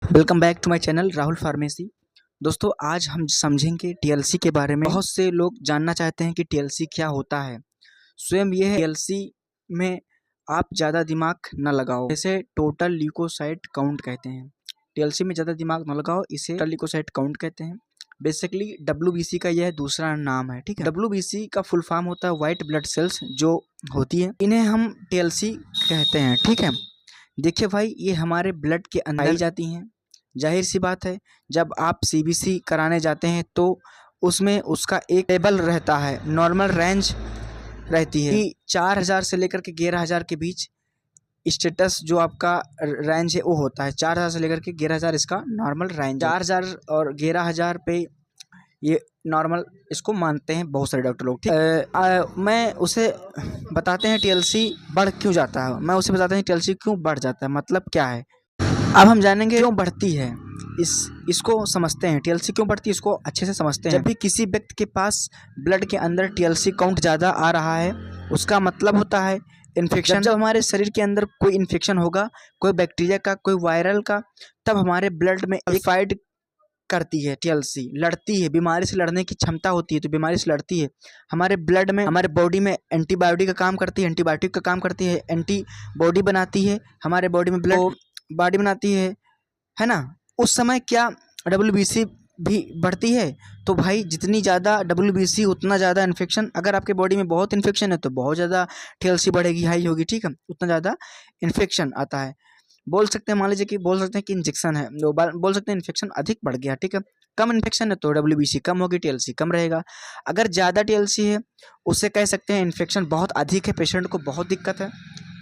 Welcome back to my channel Rahul pharmacy. दोस्तों, आज हम समझेंगे टीएलसी के बारे में। बहुत से लोग जानना चाहते हैं कि टीएलसी क्या होता है। स्वयं यह टीएलसी में आप ज़्यादा दिमाग न लगाओ, इसे टोटल ल्यूकोसाइट काउंट कहते हैं। टीएलसी में ज़्यादा दिमाग न लगाओ, इसे टोटल ल्यूकोसाइट काउंट कहते हैं। बेसिकली डब्ल्यूबीसी का यह दूसरा नाम है। ठीक है, डब्ल्यूबीसी का फुल फॉर्म होता है वाइट ब्लड सेल्स जो होती है, इन्हें हम टीएलसी कहते हैं। ठीक है, देखिए भाई, ये हमारे ब्लड के अंदर पाई जाती हैं। जाहिर सी बात है, जब आप सीबीसी कराने जाते हैं तो उसमें उसका एक टेबल रहता है, नॉर्मल रेंज रहती है कि 4000 से लेकर के 11000 के बीच स्टेटस जो आपका रेंज है वो होता है। 4000 से लेकर के 11000 इसका नॉर्मल रेंज। 4000 और 11000 पे ये नॉर्मल इसको मानते हैं बहुत सारे डॉक्टर लोग। ठीक, मैं उसे बताते हैं टीएलसी बढ़ क्यों जाता है। मैं उसे बताते हैं टीएलसी क्यों बढ़ जाता है, मतलब क्या है। अब हम जानेंगे क्यों बढ़ती है। इसको समझते हैं, टीएलसी क्यों बढ़ती है, इसको अच्छे से समझते हैं। जब भी किसी व्यक्ति के पास ब्लड के अंदर टीएलसी काउंट ज़्यादा आ रहा है, उसका मतलब होता है इन्फेक्शन। जब हमारे शरीर के अंदर कोई इन्फेक्शन होगा, कोई बैक्टीरिया का, कोई वायरल का, तब हमारे ब्लड में एक फाइट करती है टीएलसी, लड़ती है, बीमारी से लड़ने की क्षमता होती है, तो बीमारी से लड़ती है। हमारे ब्लड में, हमारे बॉडी में एंटीबायोटिक का काम करती है, एंटीबायोटिक का काम करती है, एंटीबॉडी बनाती है, हमारे बॉडी में ब्लड बॉडी बनाती है ना। उस समय क्या डब्ल्यूबीसी भी बढ़ती है। तो भाई, जितनी ज़्यादा डब्ल्यूबीसी उतना ज़्यादा इन्फेक्शन। अगर आपके बॉडी में बहुत इन्फेक्शन है तो बहुत ज़्यादा टीएलसी बढ़ेगी, हाई होगी। ठीक है, उतना ज़्यादा इन्फेक्शन आता है। बोल सकते हैं, मान लीजिए कि बोल सकते हैं कि इंजेक्शन है, बोल सकते हैं इन्फेक्शन अधिक बढ़ गया। ठीक है, कम इन्फेक्शन है तो डब्ल्यूबीसी कम होगी, टीएलसी कम रहेगा। अगर ज़्यादा टीएलसी है, उससे कह सकते हैं इन्फेक्शन बहुत अधिक है, पेशेंट को बहुत दिक्कत है,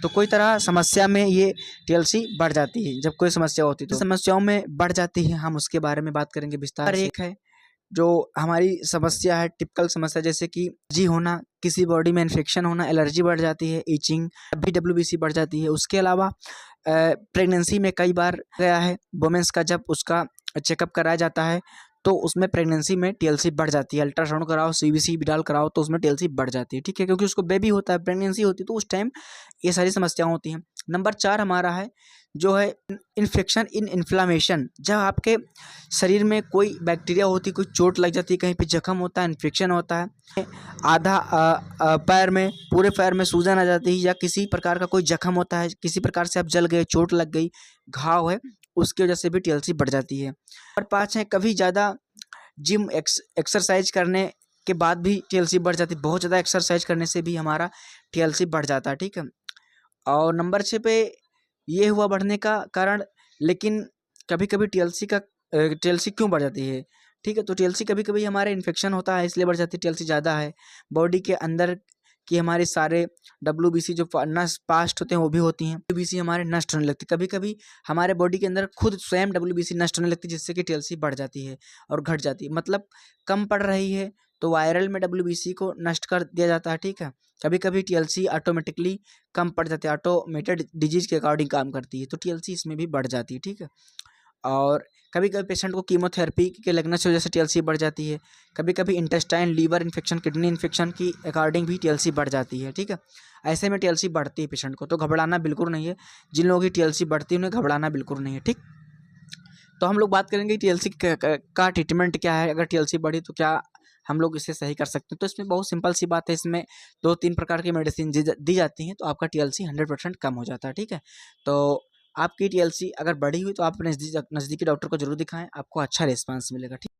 तो कोई तरह समस्या में ये टीएलसी बढ़ जाती है। जब कोई समस्या होती है तो समस्याओं में बढ़ जाती है, हम उसके बारे में बात करेंगे विस्तार से। एक है जो हमारी समस्या है, टिपिकल समस्या, जैसे कि एलर्जी होना, किसी बॉडी में इन्फेक्शन होना, एलर्जी बढ़ जाती है, ईचिंग, भी डब्ल्यूबीसी बढ़ जाती है। उसके अलावा प्रेगनेंसी में कई बार गया है वुमेन्स का, जब उसका चेकअप कराया जाता है तो उसमें प्रेगनेंसी में टीएलसी बढ़ जाती है। अल्ट्रासाउंड कराओ, सीबीसी विडाल कराओ तो उसमें टीएलसी बढ़ जाती है। ठीक है, क्योंकि उसको बेबी होता है, प्रेगनेंसी होती है, तो उस टाइम ये सारी समस्याएं होती हैं। नंबर 4 हमारा है जो है इन्फेक्शन इन इन्फ्लामेशन। जब आपके शरीर में कोई बैक्टीरिया होती है, कोई चोट लग जाती है, कहीं पे जख्म होता है, इन्फेक्शन होता है, आधा पैर में, पूरे पैर में सूजन आ जाती है, या किसी प्रकार का कोई जख्म होता है, किसी प्रकार से आप जल गए, चोट लग गई, घाव है, उसकी वजह से भी टीएलसी बढ़ जाती है। और 5 है, कभी ज़्यादा जिम एक्सरसाइज करने के बाद भी टीएलसी बढ़ जाती है। बहुत ज़्यादा एक्सरसाइज करने से भी हमारा टीएलसी बढ़ जाता है। ठीक है, और नंबर 6 पे ये हुआ बढ़ने का कारण। लेकिन कभी कभी टीएलसी क्यों बढ़ जाती है। ठीक है, तो टीएलसी कभी कभी हमारे इन्फेक्शन होता है इसलिए बढ़ जाती है। टीएलसी ज़्यादा है, बॉडी के अंदर कि हमारे सारे डब्ल्यूबीसी जो नस पास्ट होते हैं वो भी होती हैं, डब्ल्यूबीसी हमारे नष्ट होने लगती है। कभी कभी हमारे बॉडी के अंदर खुद स्वयं डब्ल्यूबीसी नष्ट होने लगती है, जिससे कि टीएलसी बढ़ जाती है और घट जाती है, मतलब कम पड़ रही है तो वायरल में डब्ल्यूबीसी को नष्ट कर दिया जाता है। ठीक है, कभी कभी टीएलसी ऑटोमेटिकली कम पड़ जाती है, ऑटोमेटेड डिजीज के अकॉर्डिंग काम करती है, तो टीएलसी इसमें भी बढ़ जाती है। ठीक है, और कभी कभी पेशेंट को कीमोथेरेपी के लगने से वजह से टीएलसी बढ़ जाती है। कभी कभी intestine, liver infection, kidney infection की अकॉर्डिंग भी टीएलसी बढ़ जाती है। ठीक है, ऐसे में टीएलसी बढ़ती है पेशेंट को, तो घबराना बिल्कुल नहीं है। जिन लोगों की टीएलसी बढ़ती है उन्हें घबराना बिल्कुल नहीं है। ठीक, तो हम लोग बात करेंगे टीएलसी का ट्रीटमेंट क्या है। अगर टीएलसी बढ़ी तो क्या हम लोग इसे सही कर सकते हैं। तो इसमें बहुत सिंपल सी बात है, इसमें 2-3 प्रकार की मेडिसिन दी जाती हैं तो आपका टीएलसी 100% कम हो जाता है। ठीक है, तो आपकी टीएलसी अगर बढ़ी हुई तो आप नज़दीकी डॉक्टर को जरूर दिखाएं, आपको अच्छा रिस्पांस मिलेगा। ठीक।